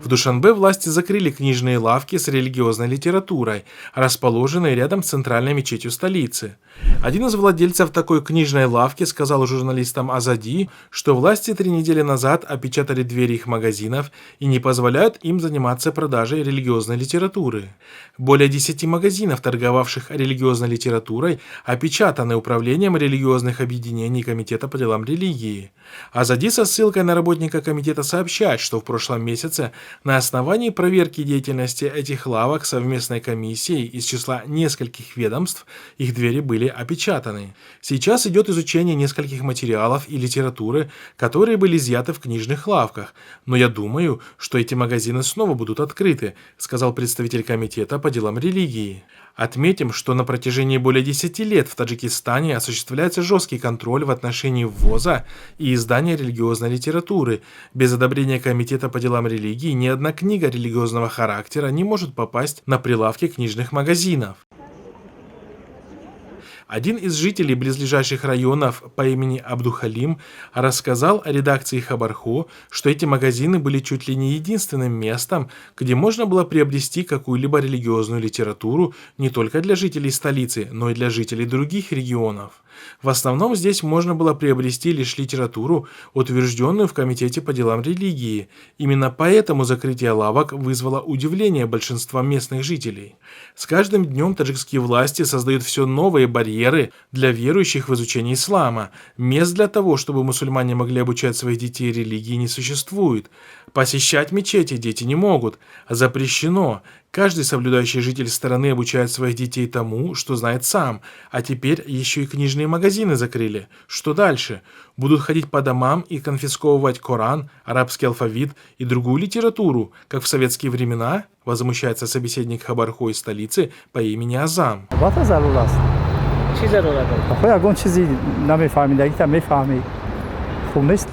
В Душанбе власти закрыли книжные лавки с религиозной литературой, расположенные рядом с центральной мечетью столицы. Один из владельцев такой книжной лавки сказал журналистам Азади, что власти 3 недели назад опечатали двери их магазинов и не позволяют им заниматься продажей религиозной литературы. Более 10 магазинов, торговавших религиозной литературой, опечатаны Управлением религиозных объединений Комитета по делам религии. Азади со ссылкой на работника комитета сообщает, что в прошлом месяце на основании проверки деятельности этих лавок совместной комиссией из числа нескольких ведомств их двери были опечатаны. Сейчас идет изучение нескольких материалов и литературы, которые были изъяты в книжных лавках. Но я думаю, что эти магазины снова будут открыты, сказал представитель комитета по делам религии. Отметим, что на протяжении более 10 лет в Таджикистане осуществляется жесткий контроль в отношении ввоза и издания религиозной литературы. Без одобрения Комитета по делам религии ни одна книга религиозного характера не может попасть на прилавки книжных магазинов. Один из жителей близлежащих районов по имени Абдухалим рассказал о редакции Хабарху, что эти магазины были чуть ли не единственным местом, где можно было приобрести какую-либо религиозную литературу не только для жителей столицы, но и для жителей других регионов. В основном здесь можно было приобрести лишь литературу, утвержденную в Комитете по делам религии. Именно поэтому закрытие лавок вызвало удивление большинства местных жителей. С каждым днем таджикские власти создают все новые барьеры для верующих в изучении ислама. Мест для того, чтобы мусульмане могли обучать своих детей религии, не существует. Посещать мечети дети не могут. Запрещено. Каждый соблюдающий житель страны обучает своих детей тому, что знает сам. А теперь еще и книжные магазины закрыли. Что дальше? Будут ходить по домам и конфисковывать Коран, арабский алфавит и другую литературу, как в советские времена? Возмущается собеседник Хабарху из столицы по имени Азам. چی ضرورت داره؟ خب اگه اون چیزی نمیفهمید اگه میفهمید خوب نیست